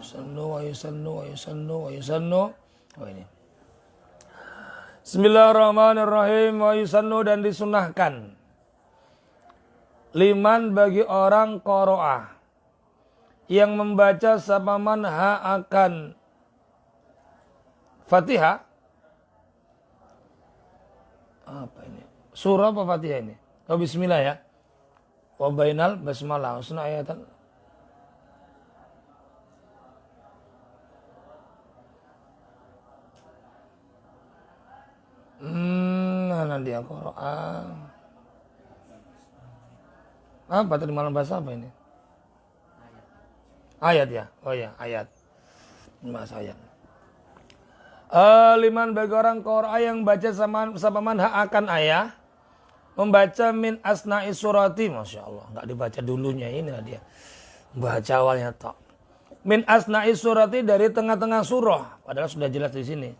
Yusannu wa yusannu wa yusannu wa yusannu. Oh ini. Bismillahirrahmanirrahim. Wa yusannu, dan disunahkan. Liman bagi orang qoro'ah yang membaca sapaman ha akan Fatihah. Apa ini? Surah apa Fatihah ini? Oh, bismillah ya. Wa bainal basmalah husna ayatan. Nah dia Quran. Apa tadi malam bahasa apa ini? Ayat ya. Oh ya, ayat. Bahasa ayat. Liman bagi orang Qur'an yang baca sapaman hak akan ayah, membaca min asna'i surati, masya Allah, nggak dibaca dulunya, inilah dia, baca awalnya tak. Min asna'i surati, dari tengah-tengah surah, padahal sudah jelas di sini.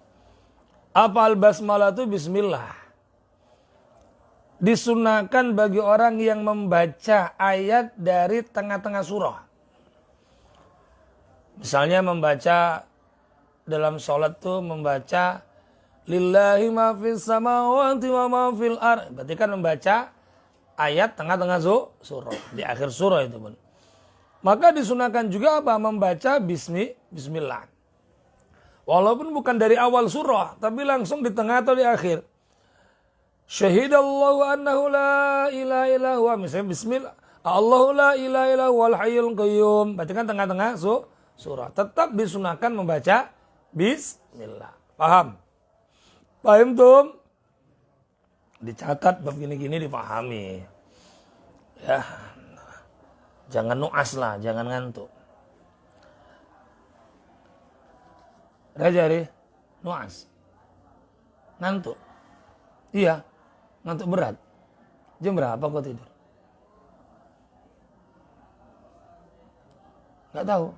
Apa al-basmalah itu bismillah. Disunahkan bagi orang yang membaca ayat dari tengah-tengah surah. Misalnya membaca dalam sholat tuh membaca lillahi ma fis samawati wa ma fil ardh. Berarti kan membaca ayat tengah-tengah surah. Di akhir surah itu pun. Maka disunahkan juga apa? Membaca bismillah. Walaupun bukan dari awal surah, tapi langsung di tengah atau di akhir. Syahidallahu annahu la ilaha illa huwa. Misalnya bismillah. Allahu la ilaha illa huwal hayyul qayyum. Berarti kan tengah-tengah surah. Tetap disunahkan membaca bismillah. Paham? Paham tuh? Dicatat begini-gini dipahami. Ya. Jangan nuas lah, jangan ngantuk. Raja Ri, nuas. Ngantuk. Iya, ngantuk berat. Jam berapa kau tidur? Gak tahu.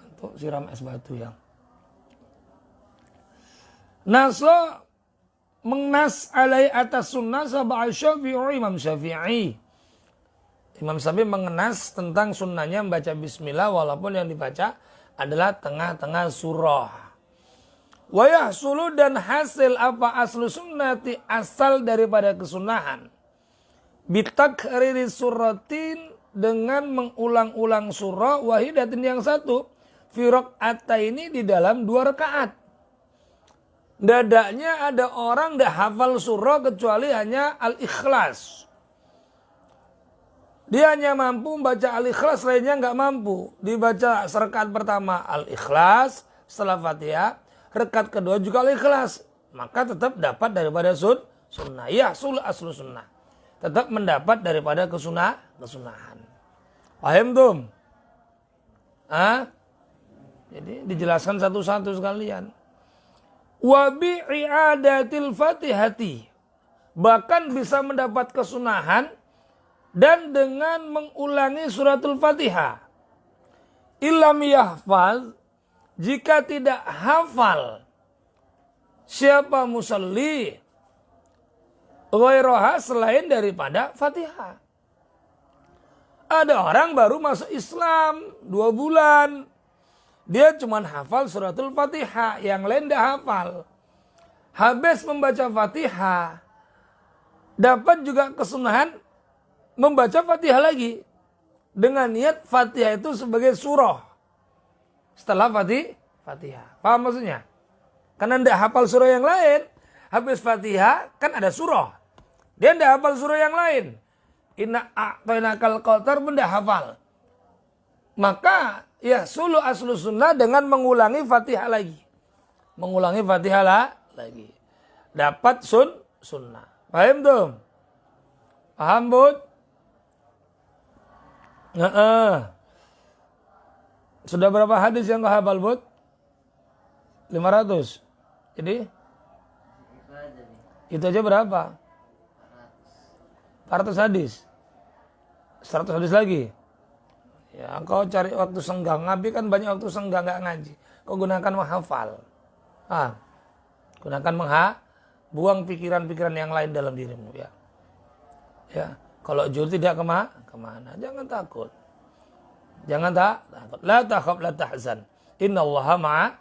Ngantuk, siram es batu ya. Nasa mengnas alai atas sunnah sabah Syafi'i, Imam Syafi'i. Imam Syafi'i mengenas tentang sunnahnya membaca bismillah walaupun yang dibaca adalah tengah-tengah surah. Wa yahsulu, dan hasil apa aslu sunnati, asal daripada kesunahan. Bitakriri suratin, dengan mengulang-ulang surah, wahidatin yang satu. Firok atta ini di dalam 2 rakaat. Dadanya ada orang dah hafal surah kecuali hanya Al-Ikhlas. Dia hanya mampu membaca Al-Ikhlas, lainnya nggak mampu. Dibaca rakaat pertama Al-Ikhlas, setelah Fatihah, rakaat kedua juga Al-Ikhlas. Maka tetap dapat daripada sunnah. Ya, aslu sunnah. Tetap mendapat daripada kesunahan. Paham tuh? Jadi dijelaskan satu-satu sekalian. Wa bi'adatil fatihati. Bahkan bisa mendapat kesunahan dan dengan mengulangi suratul Fatihah. Illam yahfaz, jika tidak hafal siapa musalli ghairaha, selain daripada Fatihah. Ada orang baru masuk Islam 2 bulan. Dia cuma hafal suratul Fatihah, yang lain tidak hafal. Habis membaca Fatihah, dapat juga kesunahan membaca Fatihah lagi. Dengan niat Fatihah itu sebagai surah. Setelah Fatihah. Paham maksudnya? Karena tidak hafal surah yang lain. Habis Fatihah kan ada surah. Dia tidak hafal surah yang lain. Inna a'tainakal kautsar pun tidak hafal. Maka ya sulu aslu sunnah dengan mengulangi Fatihah lagi. Mengulangi Fatihah lagi. Dapat sunnah. Paham tuh? Paham bud? Sudah berapa hadis yang kau hafal bud? 500. Jadi itu aja berapa? 400 hadis. 100 hadis lagi. Ya, kau cari waktu senggang. Nabi kan banyak waktu senggang nggak ngaji. Kau gunakan menghafal. Gunakan buang pikiran-pikiran yang lain dalam dirimu ya. Ya, kalau jujur tidak kemana? Jangan takut. Jangan takut. La takhaf la tahzan. Innallaha ma'ana.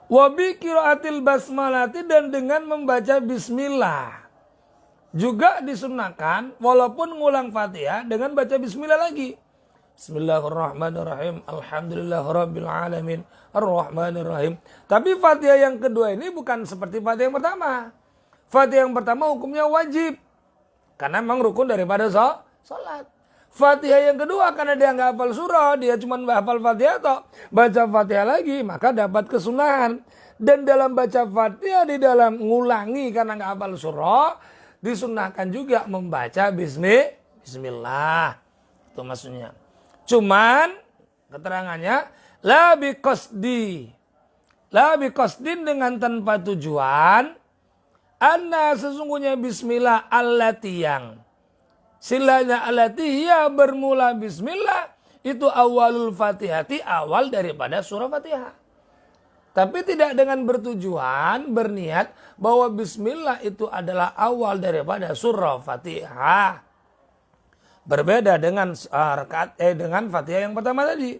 Wa bi qiraatil basmalati, dan dengan membaca bismillah. Juga disunahkan walaupun ngulang Fatihah dengan baca bismillah lagi. Bismillahirrahmanirrahim. Alhamdulillahirabbil alamin. Arrahmanirrahim. Tapi Fatihah yang kedua ini bukan seperti Fatihah yang pertama. Fatihah yang pertama hukumnya wajib. Karena memang rukun daripada salat. Fatihah yang kedua karena dia nggak hafal surah, dia cuma hafal Fatihah atau baca Fatihah lagi, maka dapat kesunahan. Dan dalam baca Fatihah, di dalam ngulangi karena nggak hafal surah, disunahkan juga membaca bismillah. Itu maksudnya. Cuman keterangannya la biqasdin dengan tanpa tujuan. Anna sesungguhnya bismillah allati yang silanya allati hiya bermula bismillah itu awalul fatihati, awal daripada surah Fatihah. Tapi tidak dengan bertujuan berniat bahwa bismillah itu adalah awal daripada surah Fatihah. Berbeda dengan dengan Fatihah yang pertama tadi.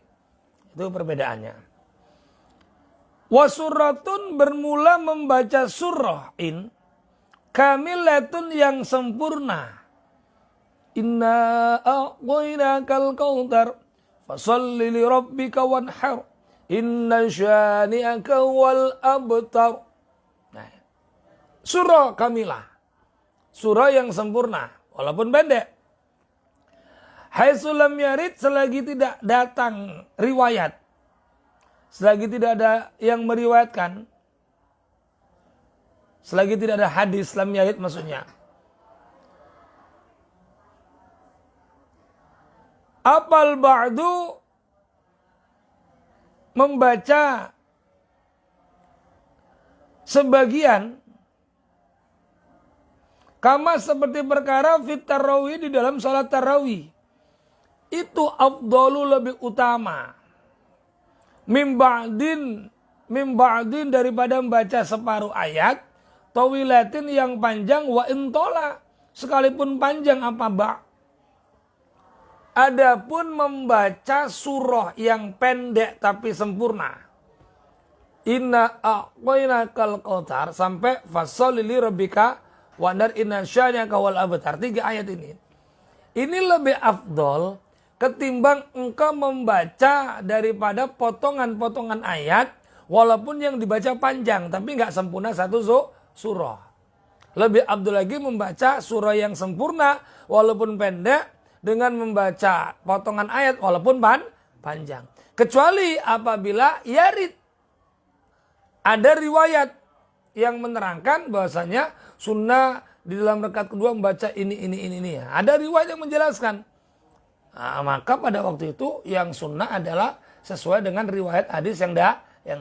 Itu perbedaannya. Wasuratun bermula membaca surah kamilatun yang sempurna. Inna a'tainakal kautsar fasholli li rabbika wanhar inna syani'aka wal abtar. Nah, surah kamilah. Surah yang sempurna walaupun pendek. Haitsu lam yarid, selagi tidak datang riwayat. Selagi tidak ada yang meriwayatkan. Selagi tidak ada hadis lam yarid maksudnya. Apal ba'du membaca sebagian kama seperti perkara fit tarawih di dalam salat tarawih. Itu afdalu lebih utama. Mim ba'din daripada membaca separuh ayat tawilatin yang panjang wa intola sekalipun panjang apa Adapun membaca surah yang pendek tapi sempurna. Inna a'tainakal kautsar sampai fasholli li rabbika wanhar inna syani'aka wal abtar. 3 ayat ini. Ini lebih afdol ketimbang engkau membaca daripada potongan-potongan ayat walaupun yang dibaca panjang tapi nggak sempurna satu surah. Lebih afdol lagi membaca surah yang sempurna walaupun pendek dengan membaca potongan ayat walaupun panjang. Kecuali apabila yarid. Ada riwayat yang menerangkan bahwasanya sunnah di dalam rakaat kedua membaca ini. Ada riwayat yang menjelaskan. Nah, maka pada waktu itu yang sunnah adalah sesuai dengan riwayat hadis yang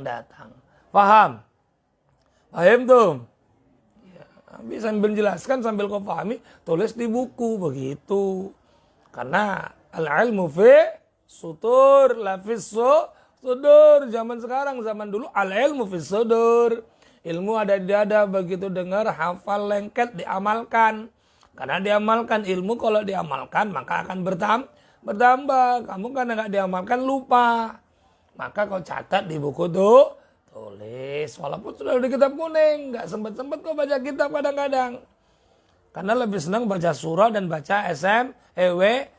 datang. Paham? Paham tuh? Ya, bisa menjelaskan sambil kau pahami, tulis di buku begitu. Karena al-ilmu fi sutur, lafis sudur. Zaman sekarang, zaman dulu al-ilmu fi sudur. Ilmu ada di dada, begitu dengar, hafal, lengket, diamalkan. Karena diamalkan ilmu, kalau diamalkan maka akan bertambah. Kamu kan nggak diamalkan lupa. Maka kau catat di buku tuh, tulis. Walaupun sudah di kitab kuning, nggak sempat kau baca kitab kadang-kadang. Karena lebih senang baca surah dan baca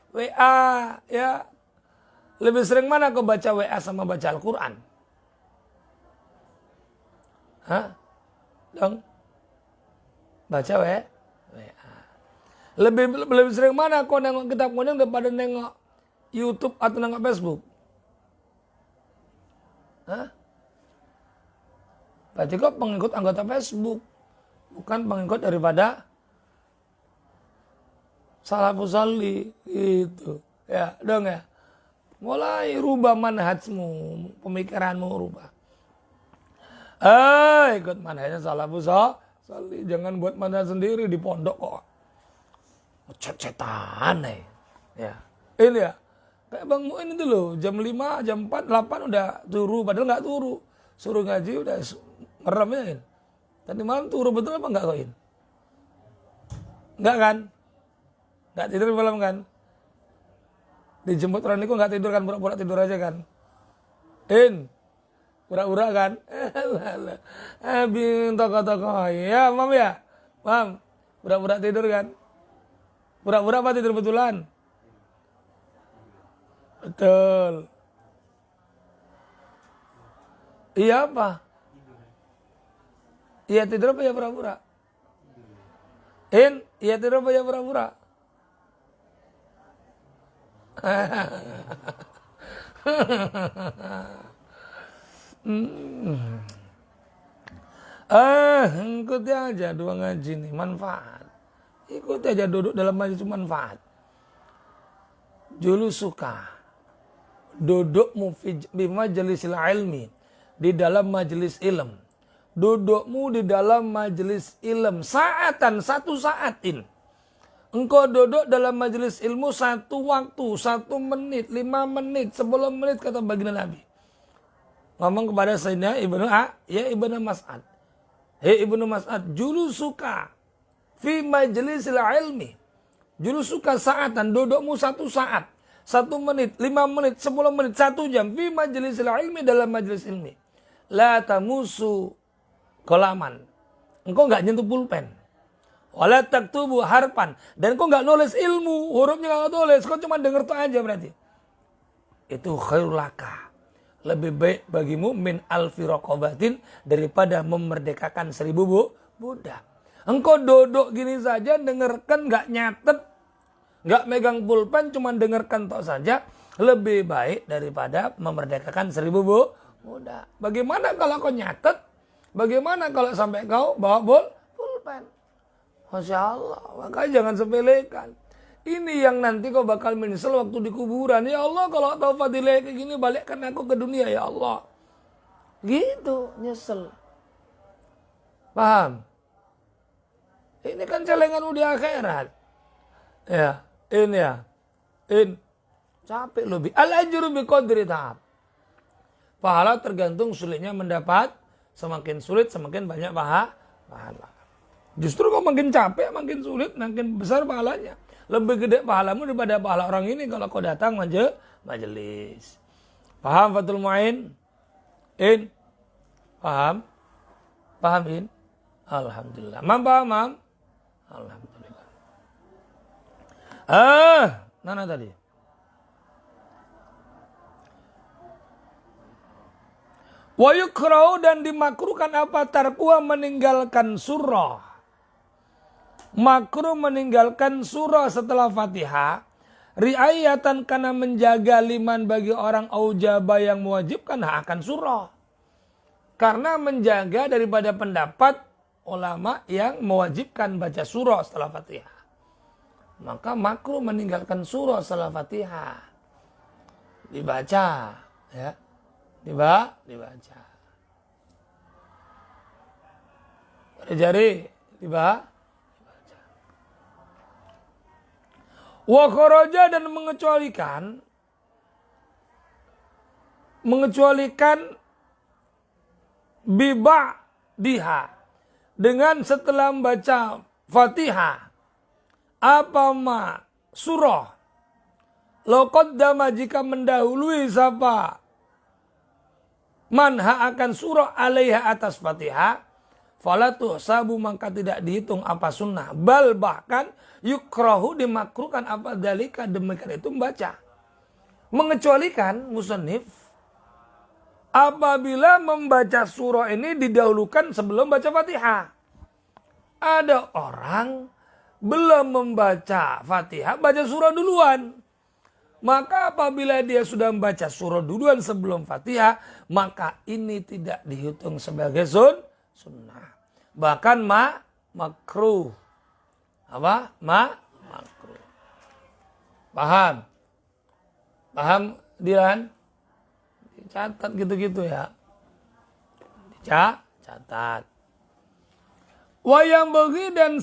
WA. Ya. Lebih sering mana kau baca WA sama baca Al-Quran? Hah? Dong? Baca WA. Lebih sering mana kau nengok kitab kuning daripada nengok YouTube atau nengok Facebook? Hah? Berarti kau pengikut anggota Facebook. Bukan pengikut daripada salafus salih gitu. Ya, dong ya. Mulai rubah manhajmu, pemikiranmu rubah. Ikut manhajnya salafus salih, jangan buat manhaj sendiri di pondok kok. Cet-cetan ya. Ini ya. Kayak Bang Muin itu loh, jam 5, jam 4, 8 udah turu, padahal enggak turu. Suruh ngaji udah ngerem ya. Tadi malam turu betul apa enggak koin? Enggak kan? Nggak tidur malam kan? Dijemput orang itu nggak tidur kan, pura-pura tidur aja kan? Pura-pura kan? Toko-toko. Ya, Mam ya? Mam, pura-pura tidur kan? Pura-pura apa tidur betulan? Betul. Iya apa? Iya tidur apa ya pura-pura? Iya tidur apa ya pura-pura? Ikuti aja dua ngaji nih, manfaat. Ikuti aja duduk dalam majelis manfaat. Julu suka dudukmu di majelisil ilmi, di dalam majelis ilm. Dudukmu di dalam majelis ilm saatan, satu saatin. Engkau duduk dalam majelis ilmu satu waktu, 1 menit, 5 menit, 10 menit kata baginda Nabi. Ngomong kepada Sayyidina Ibnu Mas'ad. Hei Ibnu Mas'ad, julusuka fi majlisil ilmi. Julusuka saatan, dudukmu 1 saat, 1 menit, 5 menit, 10 menit, 1 jam. Fi majlisil ilmi, dalam majelis ilmi. La tamusu kolaman. Engkau enggak nyentuh pulpen. Wala taktubu harpan. Dan kau nggak nulis ilmu, hurufnya nggak tulis, kau cuma denger tuh aja berarti. Itu khairul laka. Lebih baik bagimu min alfi raqabatin, daripada memerdekakan 1000 budak. Engkau duduk gini saja, dengarkan, nggak nyatet, nggak megang pulpen, cuma dengarkan toh saja, lebih baik daripada memerdekakan 1000 budak. Bagaimana kalau kau nyatet? Bagaimana kalau sampai kau bawa pulpen? Masya Allah, makanya jangan sepelekan. Ini yang nanti kau bakal menyesal waktu di kuburan. Ya Allah, kalau tahu fadilah kayak gini, balikkan aku ke dunia ya Allah. Gitu, nyesel. Paham? Ini kan celengan di akhirat. Ya, capek lebih. Al-ajru biqadri ta'ab. Pahala tergantung sulitnya mendapat. Semakin sulit, semakin banyak pahala. Justru kau makin capek, makin sulit, makin besar pahalanya. Lebih gede pahalamu daripada pahala orang ini kalau kau datang majelis. Paham Fathul Mu'in? Paham? Paham Alhamdulillah. Paham, Mam? Alhamdulillah. Mana tadi? Wa yukrau, dan dimakruhkan apa? Tarkuha, meninggalkan surah. Makruh meninggalkan surah setelah Fatihah. Riayatan, karena menjaga liman bagi orang aujaba yang mewajibkan akan surah. Karena menjaga daripada pendapat ulama yang mewajibkan baca surah setelah Fatihah. Maka makruh meninggalkan surah setelah Fatihah. Dibaca, ya. Dibaca. Jari dibaca. Wa kharaja, dan mengecualikan biba diha, dengan setelah membaca Fatihah apa ma surah laqaddama, jika mendahului siapa manha akan surah alaiha, atas Fatihah, fala tuhsabu, maka tidak dihitung apa sunnah, bal bahkan yukrahu, dimakruhkan apa dalika, demikian itu membaca. Mengecualikan musannif apabila membaca surah ini didahulukan sebelum baca Fatihah. Ada orang belum membaca Fatihah, baca surah duluan. Maka apabila dia sudah membaca surah duluan sebelum Fatihah, maka ini tidak dihitung sebagai sunnah. Bahkan makruh. Apa? Makruh. Paham Dilan? Dicatat gitu-gitu ya. Catat. Wayang bagi, dan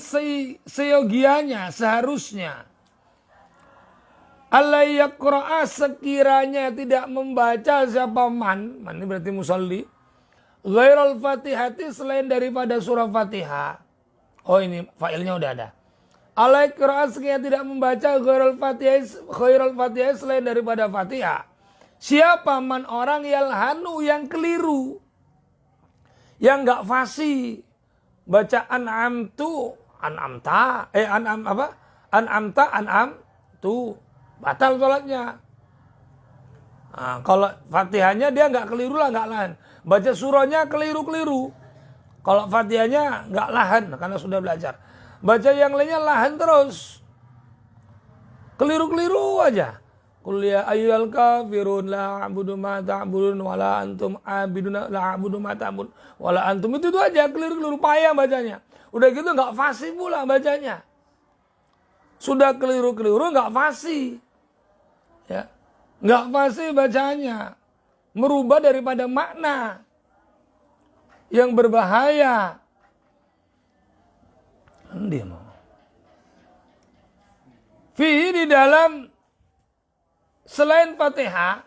seyogianya, seharusnya Allah yaqra'a, sekiranya tidak membaca siapa man ini berarti musalli, ghairal fatihati, selain daripada surah Fatihah. Oh, ini failnya udah ada. Alai qiraat yang tidak membaca khairul fatihah selain daripada fatihah. Siapa man orang yalhanu yang keliru, yang enggak fasih baca an'amta batal sholatnya. Nah, kalau fatihahnya dia enggak keliru lah, enggak lahan. Baca surahnya keliru-keliru. Kalau fatihahnya enggak lahan karena sudah belajar. Baca yang lainnya lahan terus. Keliru-keliru aja. Qul ya ayyuhal kafirun la a'budu ma ta'budun wala antum abiduna la a'budu ma ta'budun wala antum, itu aja keliru-keliru payah bacanya. Udah gitu enggak fasih pula bacanya. Sudah keliru-keliru enggak fasih. Ya. Enggak fasih bacanya. Merubah daripada makna yang berbahaya. Fihi di dalam selain Fatihah,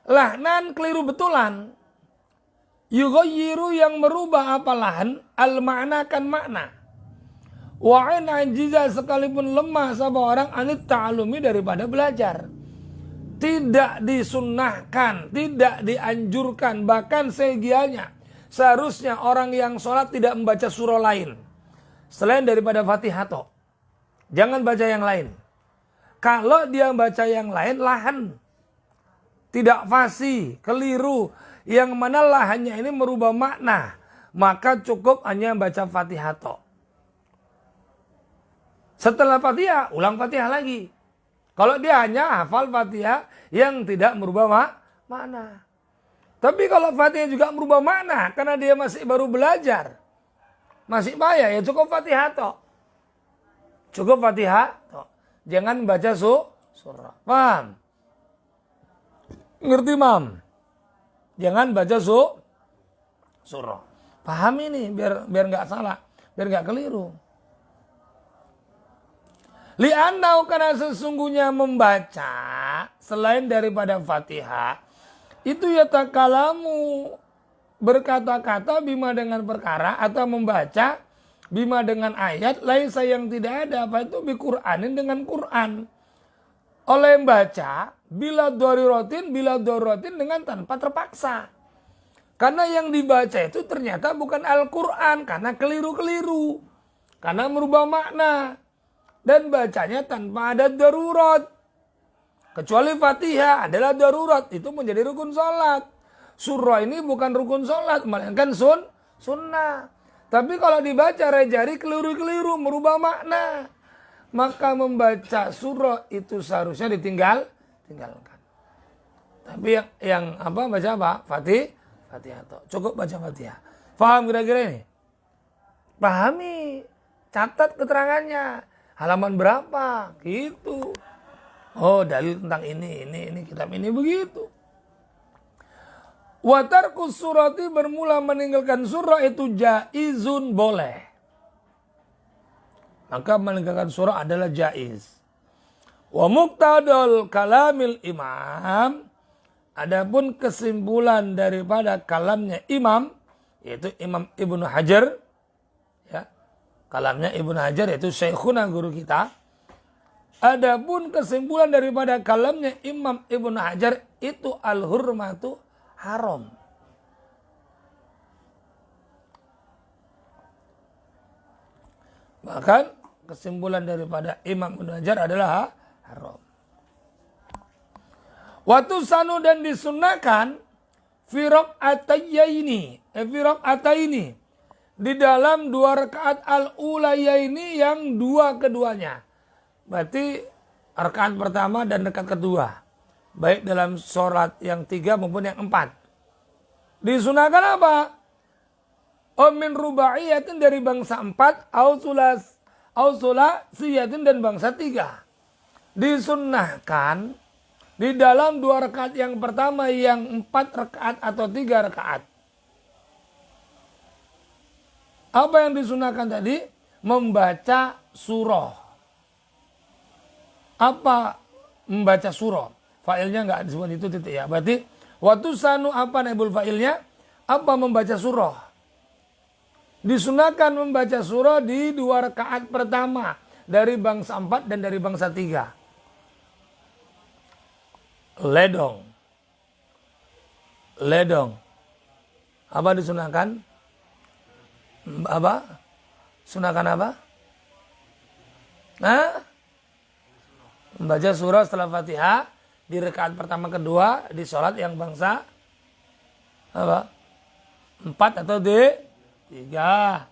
lahnan keliru betulan, yughayyiru yang merubah apa lahan, al makna kan makna. Wa'in ajiza sekalipun lemah sama orang anit ta'alumi daripada belajar. Tidak disunnahkan, tidak dianjurkan, bahkan segianya seharusnya orang yang sholat tidak membaca surah lain selain daripada Fatihah toh. Jangan baca yang lain. Kalau dia baca yang lain lahan, tidak fasih, keliru, yang mana lahannya ini merubah makna, maka cukup hanya baca Fatihah toh. Setelah Fatihah, ulang Fatihah lagi. Kalau dia hanya hafal Fatihah yang tidak merubah makna. Tapi kalau Fatihah juga merubah makna karena dia masih baru belajar, masih payah, ya cukup Fatihah toh. Cukup Fatihah toh. Jangan baca surah. Paham? Ngerti, Mam? Jangan baca surah. Paham ini biar nggak salah, biar nggak keliru. Li'annau karena sesungguhnya membaca selain daripada Fatihah itu ya takalamu berkata-kata bima dengan perkara atau membaca bima dengan ayat laisa yang tidak ada apa itu bi Qur'anin dengan Quran. Oleh membaca bila daruratin dengan tanpa terpaksa. Karena yang dibaca itu ternyata bukan Al-Qur'an karena keliru-keliru. Karena merubah makna. Dan bacanya tanpa ada darurat. Kecuali Fatihah adalah darurat. Itu menjadi rukun sholat. Surah ini bukan rukun sholat. Melainkan sunnah. Tapi kalau dibaca rejari keliru-keliru. Merubah makna. Maka membaca surah itu seharusnya tinggalkan. Tapi yang baca apa? Fatihah. Cukup baca Fatihah. Paham kira-kira ini? Pahami. Catat keterangannya. Halaman berapa? Gitu. Oh, dalil tentang ini kitab ini begitu. Wa tarkus surati bermula meninggalkan surah itu jaizun boleh. Maka meninggalkan surah adalah jaiz. Wa muqtadal kalamil imam, adapun kesimpulan daripada kalamnya imam yaitu Imam Ibnu Hajar, ya. Kalamnya Ibnu Hajar yaitu Syekhuna guru kita. Adapun kesimpulan daripada kalamnya Imam Ibnu Hajar itu al-hurmatu haram. Bahkan kesimpulan daripada Imam Ibnu Hajar adalah haram. Waktu sanu dan disunahkan firaq ataini di dalam 2 rakaat al-ulayaini yang 2 keduanya. Berarti rakaat pertama dan rakaat kedua. Baik dalam sholat yang 3 maupun yang 4. Disunahkan apa? Min rubaiyatin dari bangsa 4. Au sulasiyatin dan bangsa 3. Disunahkan di dalam 2 rakaat yang pertama yang 4 rakaat atau 3 rakaat. Apa yang disunahkan tadi? Membaca surah. Apa membaca surah? Failnya enggak disebut itu titik ya. Berarti waktu sanu apa naibul failnya? Apa membaca surah? Disunahkan membaca surah di 2 rakaat pertama dari bangsa 4 dan dari bangsa 3. Ledong. Apa disunahkan? Apa? Sunahkan apa? Membaca surah setelah Fatihah di rakaat pertama kedua di sholat yang bangsa apa? 4 atau 3.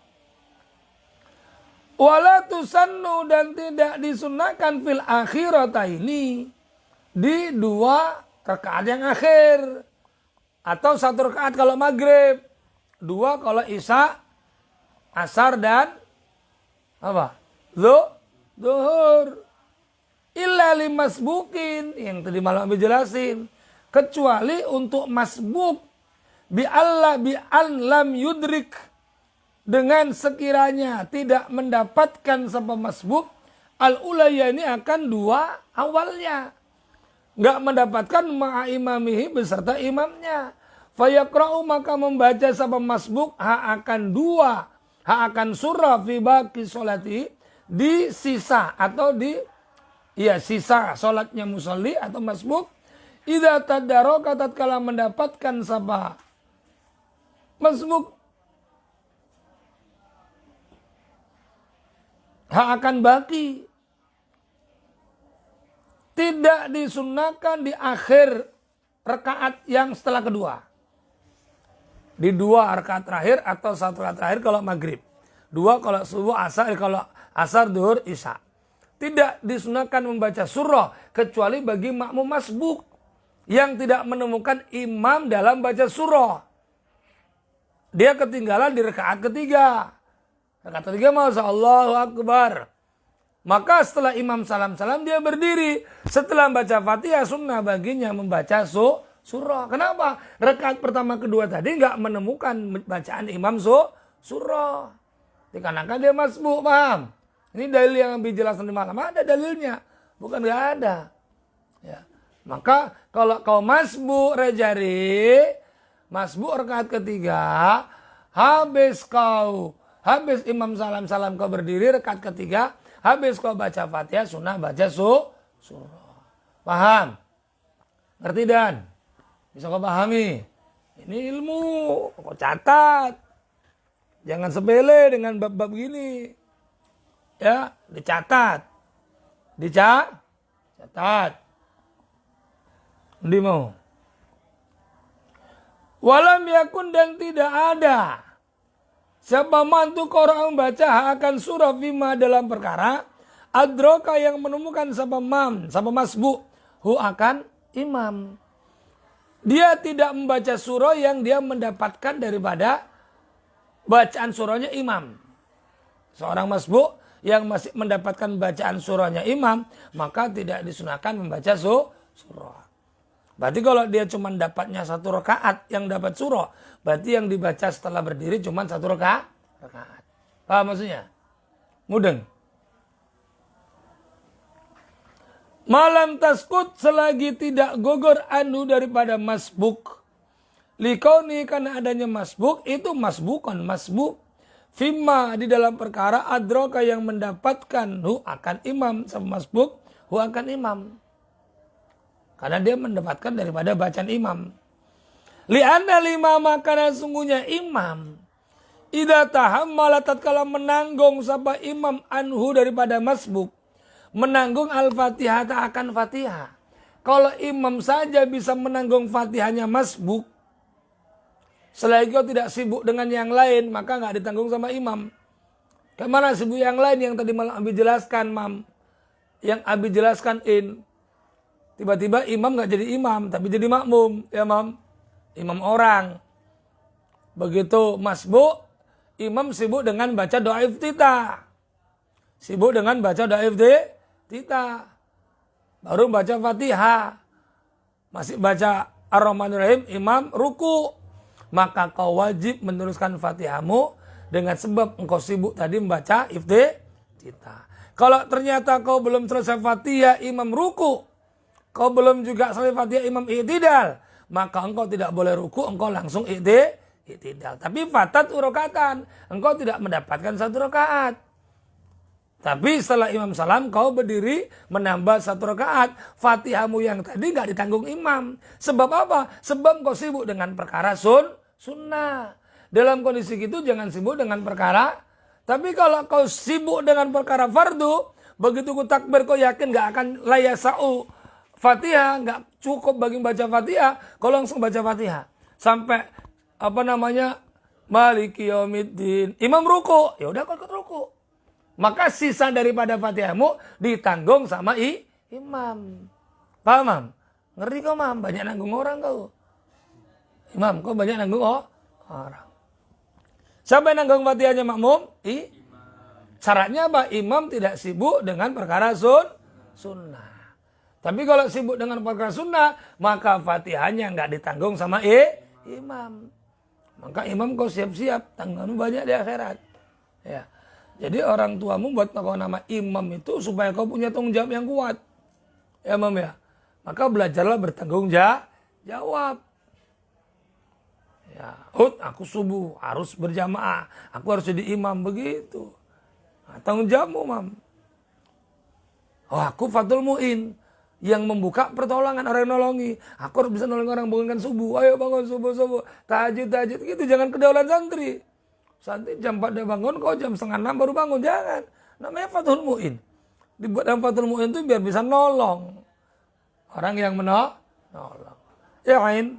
Wala tusannu, dan tidak disunahkan fil akhirataini, di 2 rakaat yang akhir, atau 1 rakaat kalau maghrib, 2 kalau isya, asar dan apa? Zuhur. Illa limasbukin, yang tadi malam Abi jelasin, kecuali untuk masbuk bi an lam yudrik, dengan sekiranya tidak mendapatkan sebab masbuk al-ulaya, ini akan 2 awalnya, nggak mendapatkan ma'imamihi beserta imamnya. Fayakra'u, maka membaca sebab masbuk akan surah fi baqi sholati, di sisa atau di sisa sholatnya musalli atau masbuk. Idza tadaraka, tatkala mendapatkan sabah masbuk, akan baki. Tidak disunahkan di akhir rakaat yang setelah kedua, di 2 rakaat terakhir atau 1 rakaat terakhir kalau maghrib, 2 kalau subuh, asar, kalau asar, duhur, isya. Tidak disunahkan membaca surah kecuali bagi makmum masbuk yang tidak menemukan imam dalam baca surah. Dia ketinggalan di rakaat ketiga. Rakaat ketiga, Masya Allahu Akbar. Maka setelah imam salam-salam dia berdiri. Setelah baca Fatihah, sunnah baginya membaca surah. Kenapa? Rakaat pertama kedua tadi nggak menemukan bacaan imam surah. Dikarenakan dia masbuk, paham? Ini dalil yang lebih jelas di malam. Ada dalilnya, bukan nggak ada. Ya. Maka kalau kau masbuk masbuk rakaat ketiga, habis imam salam-salam kau berdiri rakaat ketiga, habis kau baca Fatihah, sunnah baca surah. Paham? Ngerti Dan? Bisa kau pahami? Ini ilmu, kau catat. Jangan sepele dengan bab-bab gini. Ya, dicatat. Ndi mau. Walam yakun, dan tidak ada siapa mantu orang membaca akan surah fima dalam perkara adroka, yang menemukan siapa masbuk akan imam. Dia tidak membaca surah yang dia mendapatkan daripada bacaan surahnya imam. Seorang masbuk yang masih mendapatkan bacaan surahnya imam, maka tidak disunahkan membaca surah. Berarti kalau dia cuma dapatnya 1 rakaat yang dapat surah, berarti yang dibaca setelah berdiri cuma 1 rakaat. Paham maksudnya? Mudeng. Malam taskut, selagi tidak gogor anu daripada masbuk. Likauni, karena adanya masbuk, itu masbuk. Fima, di dalam perkara adroka, yang mendapatkan akan imam, sama masbuk akan imam. Karena dia mendapatkan daripada bacaan imam. Li'anna limama, karena sungguhnya imam. Idza tahammala, tatkala menanggung sapa imam anhu daripada masbuk. Menanggung al-fatihah akan fatihah. Kalau imam saja bisa menanggung fatihahnya masbuk, selagi kau tidak sibuk dengan yang lain, maka nggak ditanggung sama imam. Kemana sibuk yang lain yang tadi malam Abi jelaskan, Yang Abi jelaskan tiba-tiba imam nggak jadi imam, tapi jadi makmum, ya imam orang. Begitu masbuk, imam sibuk dengan baca doa iftitah. Baru baca Fatihah. Masih baca Ar-Rahmanir Rahim, imam ruku. Maka kau wajib meneruskan Fatihahmu dengan sebab engkau sibuk tadi membaca iftitah. Kalau ternyata kau belum selesai Fatihah, imam ruku, kau belum juga selesai Fatihah, imam i'tidal, maka engkau tidak boleh ruku, engkau langsung i'tidal. Tapi fatat rakaatan, engkau tidak mendapatkan 1 rakaat. Tapi setelah imam salam, kau berdiri menambah 1 rakaat. Fatihahmu yang tadi nggak ditanggung imam. Sebab apa? Sebab kau sibuk dengan perkara sunnah. Dalam kondisi gitu jangan sibuk dengan perkara. Tapi kalau kau sibuk dengan perkara fardu, begitu ku takbir kau yakin nggak akan layasa'u Fatihah, nggak cukup bagi baca Fatihah, kau langsung baca Fatihah. Sampai Maliki yaumiddin. Imam ruku, ya udah kau ikut ruku. Maka sisa daripada Fatihahmu ditanggung sama imam. Paham, Mam? Ngerti kau, Mam? Banyak nanggung orang kau. Imam, kau banyak nanggung orang. Siapa yang nanggung Fatihahnya makmum? Syaratnya apa? Imam tidak sibuk dengan perkara sunnah. Tapi kalau sibuk dengan perkara sunnah, maka Fatihahnya nggak ditanggung sama imam. Maka imam kau siap-siap, tanggunganmu banyak di akhirat. Ya. Jadi orang tuamu buat kau nama imam itu supaya kau punya tanggung jawab yang kuat. Ya, Mam ya. Maka belajarlah bertanggung jawab. Ya, aku subuh harus berjamaah, aku harus jadi imam begitu. Nah, tanggung jawabmu, Mam. Aku Fathul Mu'in yang membuka pertolongan orang yang nolongi. Aku harus bisa nolong orang bangunkan subuh. Ayo bangun subuh. Tahajud gitu, jangan kedaulan santri. Santri jam 4 udah bangun, kau jam 5:30 baru bangun. Jangan. Namanya Fathul Mu'in. Dibuat dalam Fathul Mu'in itu biar bisa nolong orang yang menolong. Ya, Ain.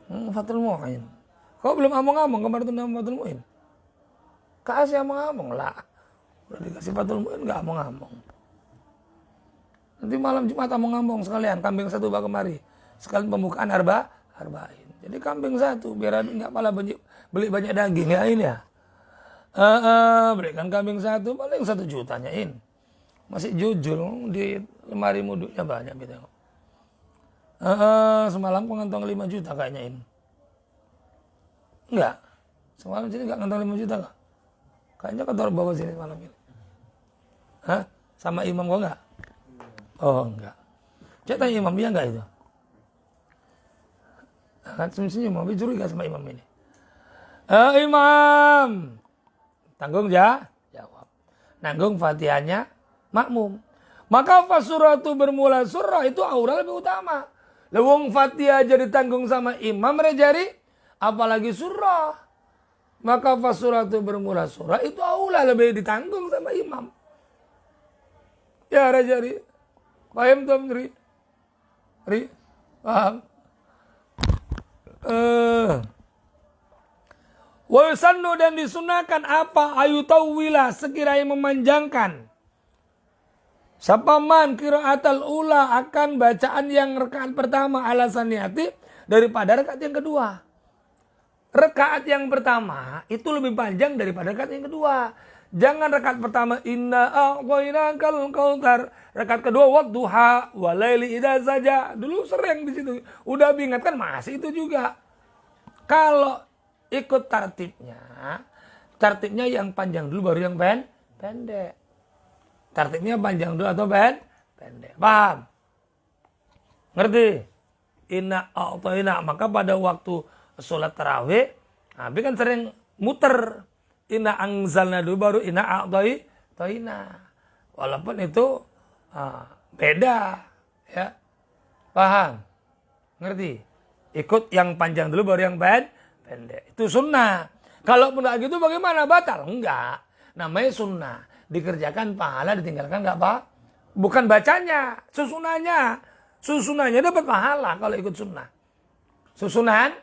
Fathul Mu'in. Kau belum ngomong-ngomong kemarin itu nama Fathul Mu'in. Kasih ngomong-ngomong lah. Udah dikasih Fathul Mu'in gak ngomong-ngomong. Nanti malam Jumat ngomong sekalian. Kambing 1 bawa kemari. Sekalian pembukaan arba'in. Jadi kambing 1 biar nggak malah beli banyak daging ya ini ya. Berikan kambing 1 paling 1 juta nyain. Masih jujur di lemari muduknya banyak gitu. Semalam kok ngantong 5 juta kayaknya ini. Enggak. Semalam sini enggak ngantong 5 juta kok. Kayaknya kotor bawa sini malam ini. Sama imam kok enggak? Oh enggak. Cek tanya imam dia enggak itu? Kan senyum, tapi curiga sama imam ini. Imam. Tanggung jawab. Nanggung Fatihahnya makmum. Maka fasuratu bermula surah itu aura lebih utama. Lewong Fatihah jadi tanggung sama imam rejari, apalagi surah. Maka fasuratu bermula surah itu aula lebih ditanggung sama imam. Ya rejari. Paham tuh, Ri? Paham? Wa yusannu dan disunahkan apa ayu tawwila sekiranya memanjangkan. Siapa man qiraatul ula akan bacaan yang rakaat pertama ala saniyati daripada rakaat yang kedua. Rakaat yang pertama itu lebih panjang daripada rakaat yang kedua. Jangan rakaat pertama inna a'tainakal kautsar, rakaat kedua wadduha walaili idza saja. Dulu sering di situ. Udah diingatkan masih itu juga. Kalau ikut tartibnya yang panjang dulu baru yang pendek. Tartibnya panjang dulu atau pendek. Paham? Ngerti? Inna a'taina, maka pada waktu sholat tarawih, Nabi kan sering muter. Inna anzalna dulu baru inna a'taina. Walaupun itu beda, ya. Paham? Ngerti? Ikut yang panjang dulu baru yang pendek. Itu sunnah. Kalau enggak gitu bagaimana? Batal? Enggak. Namanya sunnah. Dikerjakan pahala, ditinggalkan enggak apa? Bukan bacanya, susunannya. Susunannya dapat pahala kalau ikut sunnah. Susunan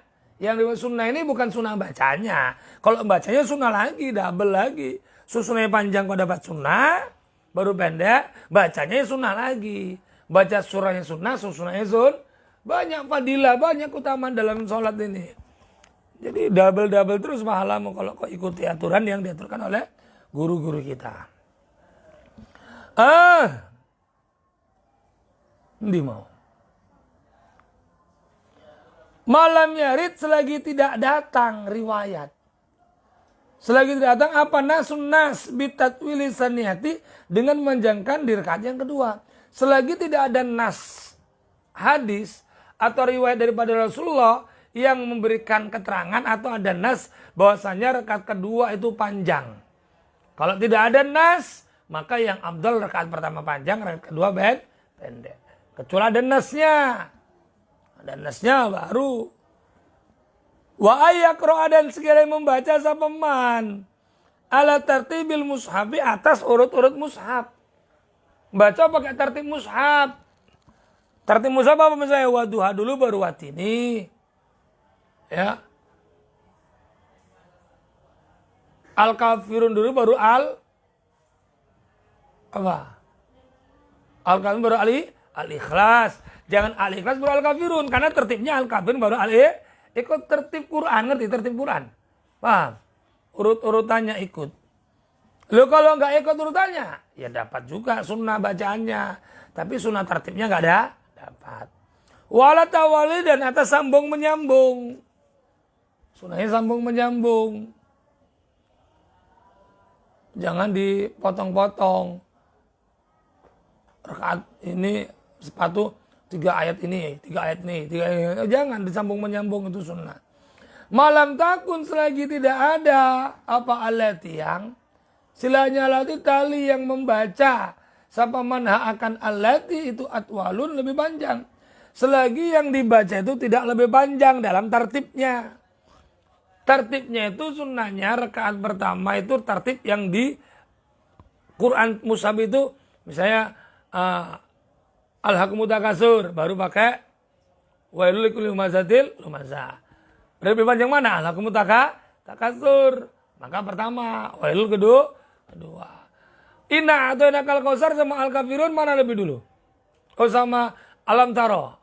yang dibuat sunnah ini bukan sunnah bacanya. Kalau bacanya sunnah lagi, double lagi. Susunannya panjang kok dapat sunnah, baru pendek, bacanya sunnah lagi. Baca surahnya sunnah, susunannya banyak fadilah, banyak keutamaan dalam sholat ini. Jadi double terus pahalamu kalau kau ikuti aturan yang diaturkan oleh guru-guru kita. Ini mau. Malam yarid selagi tidak datang riwayat. Selagi tidak datang apa nasun nas bitatwili saniyati dengan memanjangkan di rakaat yang kedua. Selagi tidak ada nas hadis atau riwayat daripada Rasulullah yang memberikan keterangan atau ada nas bahwasanya rakaat kedua itu panjang. Kalau tidak ada nas, maka yang afdal rakaat pertama panjang, rakaat kedua pendek. Kecuali ada nasnya. Ada nasnya baru. Wa ayaqra dan sekiranya membaca sapa man ala tartibil mushafi atas urut-urut mushaf. Baca pakai tertib mushaf. Tertib mushaf apa misalnya? Waduha dulu baru watini. Ya. Al-kafirun dulu baru Al-kafirun baru al-ikhlas. Jangan al-ikhlas baru al-kafirun. Karena tertibnya al-kafirun baru ikut tertib Quran. Ngerti tertib Quran? Paham? Urut-urutannya ikut. Lo kalau nggak ikut urutannya, ya dapat juga sunnah bacaannya. Tapi sunnah tertibnya nggak ada. Dapat. Wala tawali dan atas sambung menyambung. Sunnahnya sambung menyambung. Jangan dipotong-potong. Rakaat ini sepatu 3 ayat ini, 3 ayat ini, 3 ayat ini. Jangan disambung menyambung, itu sunnah. Malam takun selagi tidak ada apa alat yang silanya lati tali yang membaca sapa manha akan alati itu atwalun lebih panjang. Selagi yang dibaca itu tidak lebih panjang dalam tertibnya. Tertibnya itu sunnahnya rakaat pertama itu tertib yang di Quran mushaf itu misalnya al-hakumut takasur baru pakai wailul likulli humazatil lumazah. Lebih panjang mana? Al-hakumut takasur. Maka pertama, wailul kedua. Inna atau inakal kausar sama al-kafirun mana lebih dulu? Oh sama alam taro.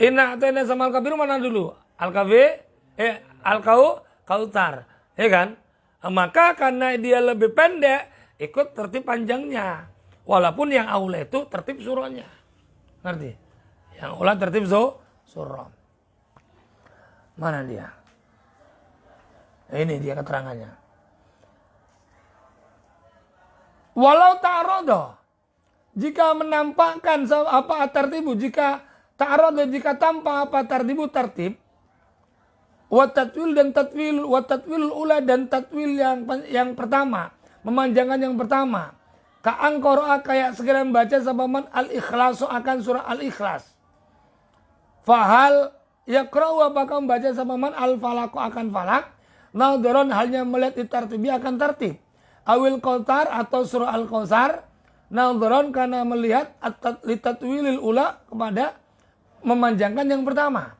Inna atau inak sama al-kafirun mana dulu? Al-kautar. Ya kan? Maka karena dia lebih pendek, ikut tertib panjangnya. Walaupun yang aula itu tertib surahnya. Ngerti? Yang aula tertib surah. Mana dia? Ini dia keterangannya. Walau ta'arodoh. Jika menampakkan apa tertibu. Jika ta'arodoh, jika tampak apa tertibu tertib. Watatwil dan tatwil. Watatwil ula dan tatwil yang pertama. Memanjangan yang pertama. Ka'angkoro'a kayak segera membaca sabaman al-ikhlasu akan surah al-ikhlas. Fahal yakra'u apakah membaca sabaman al-falaku akan falak. Naudharon halnya melihat ditartibi akan tertib. Awil kautar atau surah al-kausar. Naudharon karena melihat litatwilil ula kepada memanjangkan yang pertama.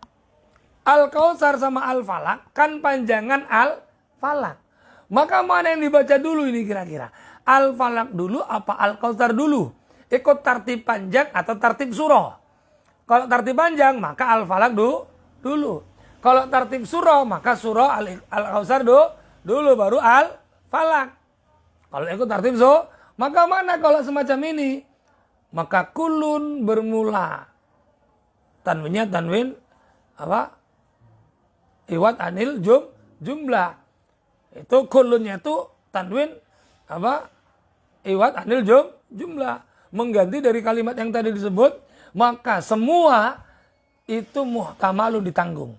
Al-kausar sama al-falak kan panjangan al-falak. Maka mana yang dibaca dulu ini kira-kira? Al-falak dulu apa al-kausar dulu? Ikut tertib panjang atau tertib surah? Kalau tertib panjang maka al-falak dulu. Kalau tertib surah maka surah al-kausar dulu baru al-falak. Kalau ikut tertib maka mana kalau semacam ini? Maka kulun bermula. Tanwinnya tanwin apa? Iwat anil jumlah. Itu kulunnya itu tanwin apa? Iwat anil jumlah. Mengganti dari kalimat yang tadi disebut. Maka semua itu muhtamalu ditanggung.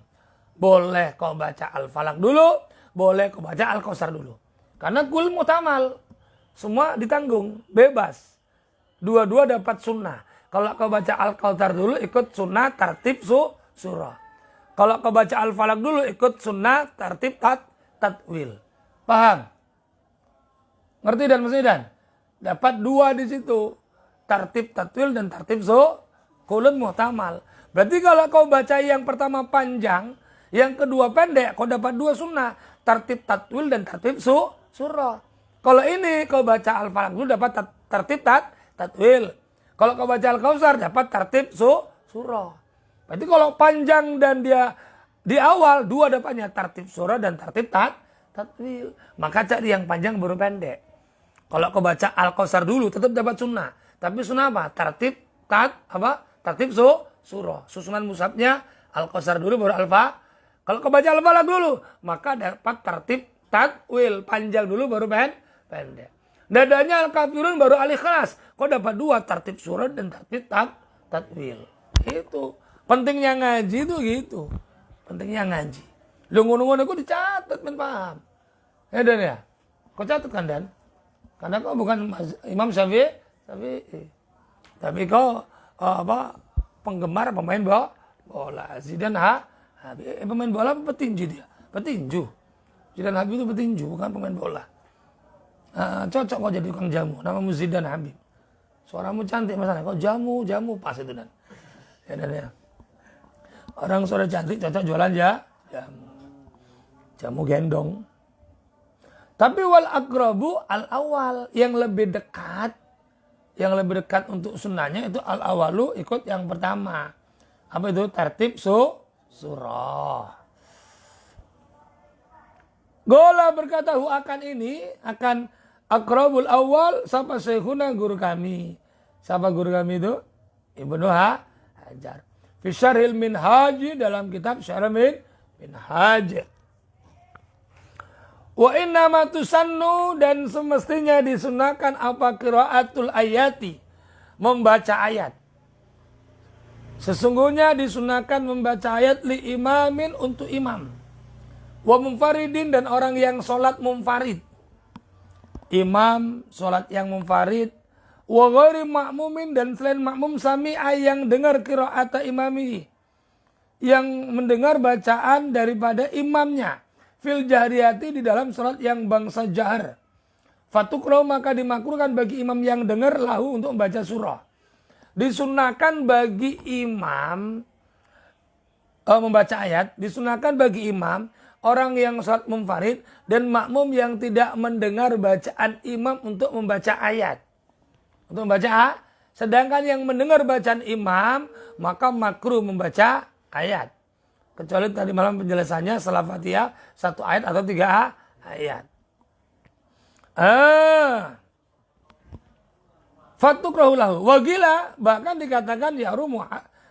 Boleh kau baca al-falak dulu. Boleh kau baca al-kausar dulu. Karena kul muhtamal. Semua ditanggung. Bebas. Dua-dua dapat sunnah. Kalau kau baca al-kausar dulu ikut sunnah tertib surah. Kalau kau baca al-falak dulu ikut sunnah tertib tatwil. Paham? Ngerti dan Mas Idan? Dapat dua di situ. Tertib tatwil dan tertib kulun muhtamal. Berarti kalau kau baca yang pertama panjang, yang kedua pendek, kau dapat dua sunnah. Tertib tatwil dan tertib surah. Kalau ini kau baca al-falak dulu dapat tertib tatwil. Kalau kau baca al-kausar dapat tertib surah. Berarti kalau panjang dan dia di awal dua dapatnya tertib surah dan tertib tatwil. Maka cari yang panjang baru pendek. Kalau kau baca al-kausar dulu tetap dapat sunnah. Tapi sunnah apa? Tertib tertib surah. Susunan mushafnya al-kausar dulu baru al-fa. Kalau kau baca al-falak dulu maka dapat tertib tatwil. Panjang dulu baru pendek. Dadanya al-kafirun baru al-ikhlas. Kau dapat dua tertib surah dan tertib tatwil. Itu. Pentingnya ngaji itu gitu. Pentingnya ngaji. Lu ngono-ngono kok dicatat, men paham. Ya Dan ya. Kau catat kan Dan? Karena kau bukan Imam Syafi'i. Tapi kau penggemar pemain bola. Zidane pemain bola apa petinju dia? Petinju. Zidane Habib itu petinju, bukan pemain bola. Cocok kau jadi tukang jamu. Namamu Zidane Habib. Suaramu cantik masalah. Kau jamu pas itu Dan. Ya Dan ya. Orang suara cantik cocok jualan jamu. Jamu gendong. Tapi wal aqrabu al awal, yang lebih dekat untuk sunnahnya itu al awalu, ikut yang pertama. Apa itu? Tertib surah. Gola berkata akan ini, akan aqrabul awal, siapa syekhuna, guru kami. Siapa guru kami itu? Ibnu Hajar. Fi syarhil minhaj, dalam kitab syarh minhaj. Wa innama tusannu, dan semestinya disunahkan apa qiraatul ayati, membaca ayat. Sesungguhnya disunahkan membaca ayat li imamin, untuk imam. Wa munfaridin, dan orang yang sholat munfarid. Imam sholat yang munfarid. Wa ghairi ma'mumin, dan selain makmum sami'a, yang dengar qiraata imami, yang mendengar bacaan daripada imamnya. Fil jahriyati, di dalam sholat yang bangsa jahar. Fatukrau, maka dimakruhkan bagi imam yang dengar lahu untuk membaca surah. Disunahkan bagi imam membaca ayat. Disunahkan bagi imam, orang yang sholat munfarid, dan makmum yang tidak mendengar bacaan imam untuk membaca ayat. Untuk membaca. Sedangkan yang mendengar bacaan imam, maka makruh membaca ayat. Kecuali tadi malam penjelasannya setelah Fatihah 1 ayat atau 3 ayat. Fatukrahu lahu. Wagila, bahkan dikatakan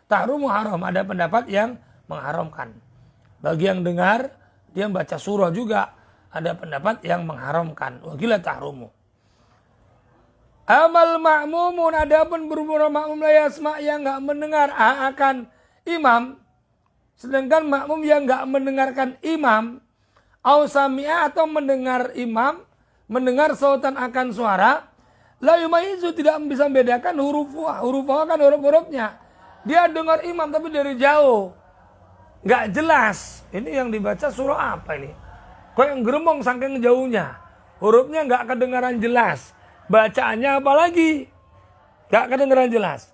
tahrumu haram. Ada pendapat yang mengharamkan. Bagi yang dengar, dia membaca surah juga. Ada pendapat yang mengharamkan. Wagila tahrumu. Amal ma'mumun, adapun berumur makmum la yasma', yang enggak mendengar akan imam. Sedangkan makmum yang enggak mendengarkan imam, au sami'a, atau mendengar imam, mendengar sautan akan suara, la yumayizu, tidak bisa membedakan huruf-huruf kan huruf-hurufnya. Dia dengar imam tapi dari jauh. Enggak jelas. Ini yang dibaca surah apa ini? Kok yang geremong saking jauhnya. Hurufnya enggak kedengaran jelas. Bacaannya apa lagi? Enggak kedengaran jelas.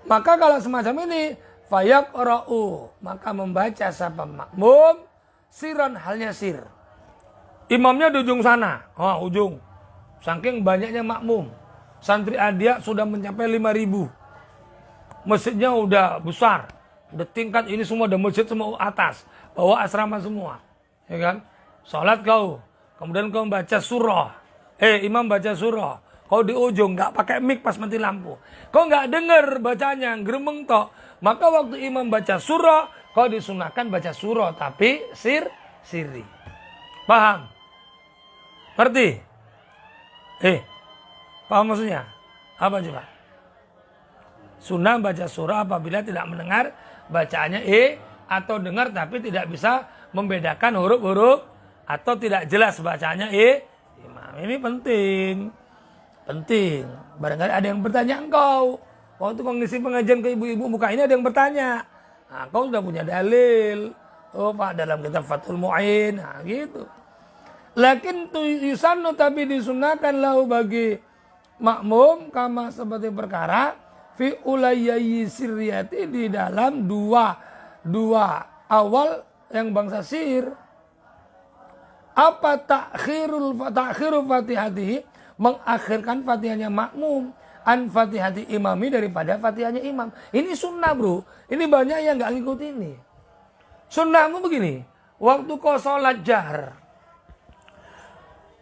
Maka kalau semacam ini, fayaqra'u, maka membaca siapa makmum siran, halnya sir. Imamnya di ujung sana, ujung. Saking banyaknya makmum. Santri adia sudah mencapai 5.000. Masjidnya udah besar. Udah tingkat ini semua, udah masjid semua atas. Bawa asrama semua. Ya kan? Salat kau. Kemudian kau baca surah. Imam baca surah. Kau di ujung, gak pakai mic pas mati lampu. Kau gak denger bacanya, geremeng tok. Maka waktu imam baca surah, kau disunahkan baca surah. Tapi siri. Paham? Ngerti? Paham maksudnya? Apa coba? Sunnah baca surah apabila tidak mendengar bacaannya atau dengar tapi tidak bisa membedakan huruf-huruf atau tidak jelas bacaannya imam. Ini penting. Barangkali ada yang bertanya engkau. Waktu kau ngisi pengajian ke ibu-ibu muka ini ada yang bertanya. Nah, kau sudah punya dalil. Pak, dalam kitab Fathul Mu'in. Nah, gitu. Lakin yusannu, tapi disunahkan lahu bagi makmum, kama seperti perkara fi ulayyi sirriyati, di dalam dua awal yang bangsa sir. Apa takhiru fatihatihi, mengakhirkan fatihahnya makmum, an fatihati imami, daripada fatihahnya imam. Ini sunnah bro. Ini banyak yang gak ngikut ini. Sunnahmu begini, waktu kau sholat jahar,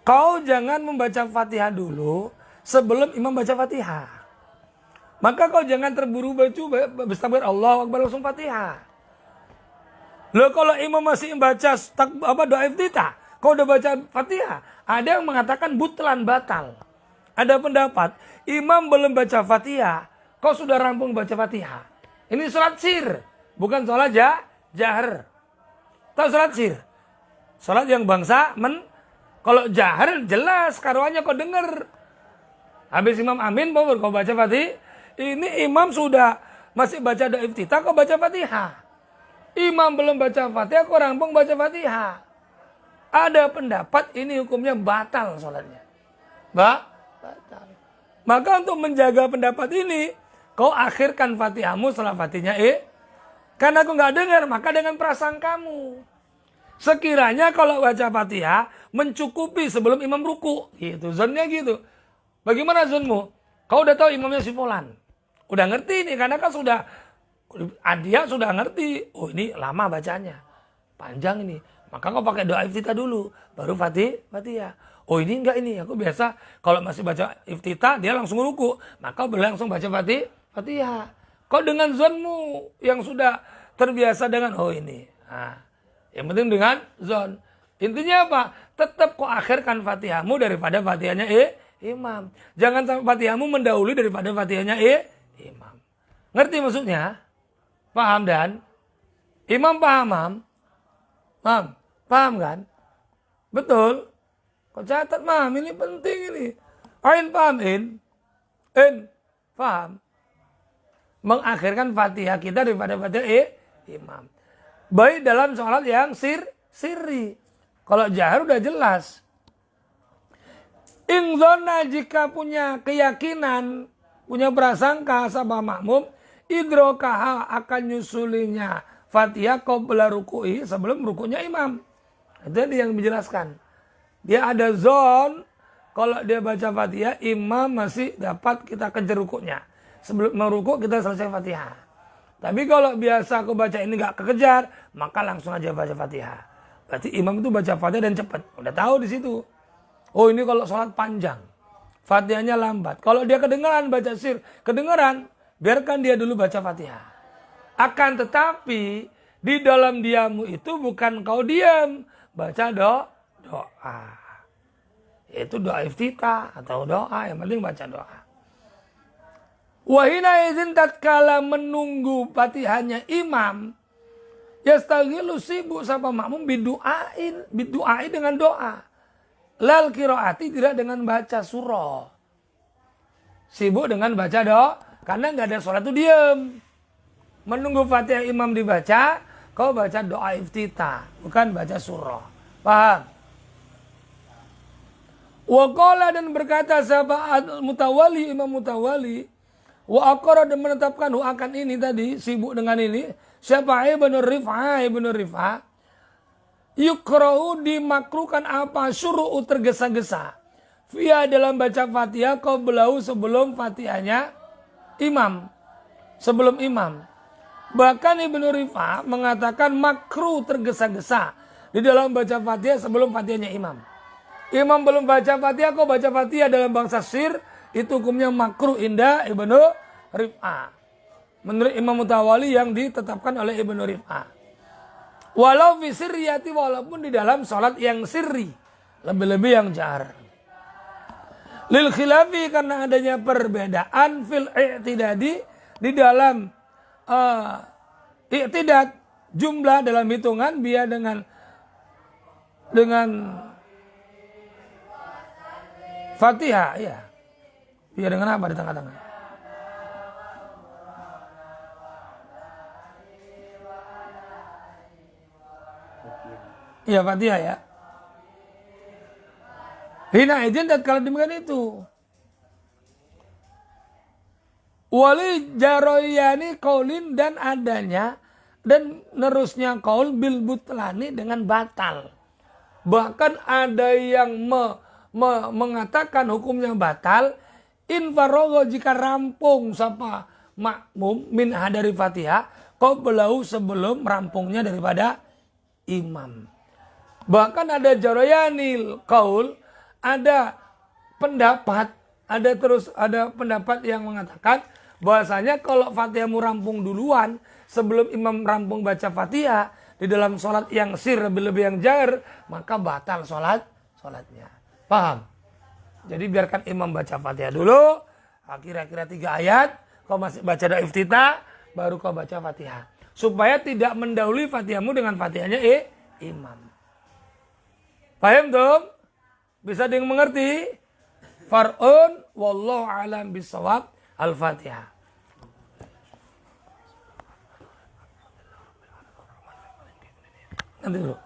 kau jangan membaca fatihah dulu sebelum imam baca fatihah. Maka kau jangan terburu berstabir Allahu Akbar langsung fatihah. Loh, kalau imam masih baca doa iftitah, kau udah baca fatihah, ada yang mengatakan butlan, batal. Ada pendapat imam belum baca fatihah, kau sudah rampung baca fatihah. Ini sholat sir, bukan sholat jahar. Tahu sholat sir? Sholat yang bangsa kalau jahar jelas karuannya kau dengar. Habis imam amin baru kau baca Fatihah. Ini imam sudah masih baca doa iftitah kau baca Fatihah. Imam belum baca Fatihah kau rampung baca Fatihah. Ada pendapat ini hukumnya batal sholatnya. Batal. Maka untuk menjaga pendapat ini, kau akhirkan Fatihahmu setelah Fatihahnya karena aku nggak dengar, maka dengan prasangkamu. Sekiranya kalau baca Fatihah mencukupi sebelum imam ruku, gitu. Zonnya gitu. Bagaimana zonmu? Kau udah tahu imamnya si Fulan. Udah ngerti nih, karena kan dia sudah ngerti. Oh ini lama bacanya. Panjang ini. Maka kau pakai doa iftitah dulu. Baru Fatihah. Oh ini enggak ini. Aku biasa kalau masih baca iftitah dia langsung ruku. Maka boleh langsung baca Fatihah. Kau dengan zonmu yang sudah terbiasa dengan oh ini. Nah, yang penting dengan zon. Intinya apa? Tetap kau akhirkan Fatihahmu daripada Fatihahnya imam. Jangan sampai Fatihahmu mendahului daripada Fatihahnya imam. Ngerti maksudnya? Paham dan? Imam paham? Paham kan? Betul? Kau catat ini penting ini. Ain paham In paham? Mengakhirkan Fatihah kita daripada Fatihah imam. Baik dalam sholat yang sirri. Kalau jahar udah jelas. Ingzona jika punya keyakinan, punya prasangka sama makmum, idrokaha akan nyusulinya Fatihah qabla ruku'i sebelum rukunya imam. Itu yang dijelaskan. Dia ada zon kalau dia baca Fatihah imam masih dapat kita kejar rukunya. Sebelum meruku kita selesai Fatihah. Tapi kalau biasa aku baca ini gak kekejar, maka langsung aja baca Fatihah. Berarti imam itu baca Fatihah dan cepat. Udah tahu di situ. Oh ini kalau sholat panjang, Fatihahnya lambat. Kalau dia kedengaran baca sir, kedengaran, biarkan dia dulu baca Fatihah. Akan tetapi di dalam diammu itu bukan kau diam, baca doa. Itu doa iftitah atau doa, yang penting baca doa. Wahina izin tatkala menunggu Fatihahnya imam, yastaghilu sibuk sama makmum bidu'ai dengan doa. Lal qiraati tidak dengan baca surah. Sibuk dengan baca doa karena nggak ada sholat itu diam. Menunggu Fatihah imam dibaca, kau baca doa iftitah, bukan baca surah. Paham? Waqala dan berkata sahabat mutawali, imam mutawali, wa aqara dan menetapkan akan ini tadi, sibuk dengan ini, siapa Ibnu Rif'ah, yukrahu dimakruhkan apa syuru'u tergesa-gesa. Via dalam baca Fatihah kau belau sebelum Fatihahnya imam. Sebelum imam. Bahkan Ibnu Rif'ah mengatakan makruh tergesa-gesa di dalam baca Fatihah sebelum Fatihahnya imam. Imam belum baca Fatihah, kau baca Fatihah dalam bangsa sir, itu hukumnya makruh indah Ibnu Rif'ah. Menurut Imam Mutawali yang ditetapkan oleh Ibnu Rif'ah. Walau fi sirriyati, walaupun di dalam sholat yang sirri, lebih-lebih yang jahar. Lil khilafi karena adanya perbedaan fil i'tidadi di dalam i'tidad jumlah dalam hitungan biar dengan Fatihah ya. Biar dengan apa di tengah-tengah? Iya Fatihah ya. Hina izin dan kalau demikian itu. Wali jaroyani kaulin dan adanya dan nerusnya kaul bil butlani dengan batal. Bahkan ada yang mengatakan hukumnya batal infarogo jika rampung sapa makmum min dari Fatihah kau belau sebelum rampungnya daripada imam. Bahkan ada jaroyanil kaul, ada pendapat, ada pendapat yang mengatakan bahwasanya kalau Fatihahmu rampung duluan sebelum imam rampung baca Fatihah di dalam sholat yang sir lebih-lebih yang jahar, maka batal sholatnya. Paham? Jadi biarkan imam baca Fatihah dulu, kira-kira 3 ayat, kau masih baca doa iftitah, baru kau baca Fatihah. Supaya tidak mendahului Fatihahmu dengan Fatihahnya imam. Paham tuh? Bisa ada yang mengerti? Far'un wallahu alam bisawab. Al-Fatihah. Nanti dulu.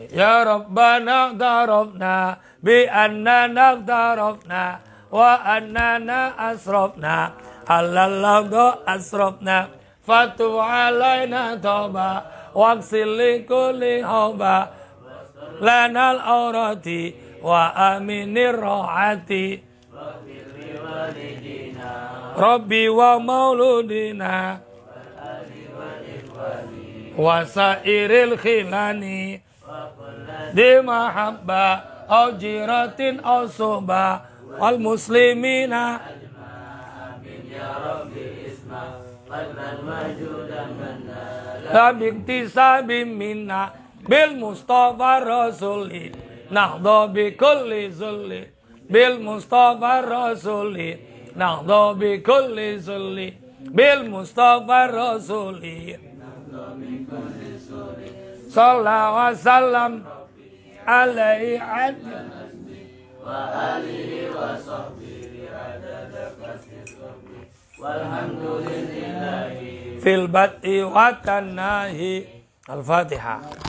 Ya Rabbana darabna bi annana darabna wa annana asrafna halallahu asrafna fatu alaina tauba waqsil li kulli hauba lanal aurati wa aminir rohati Rabbi wa mauludina wa sairil khilani di mahabba au jiratin au soba wal muslimina amin ya rabbi isma qadran wajudan manna labiktisabim minna bil mustafa rasuli nahdo bi kulli zulli bil mustafa rasuli nahdo bi kulli zulli bil mustafa rasuli nahdo bi kulli zulli sallallahu alaihi wasallam alaihi wa alihi wa sahbihi adada kasih walhamdulillahi fil bad'i wa tanahi. Al-Fatihah.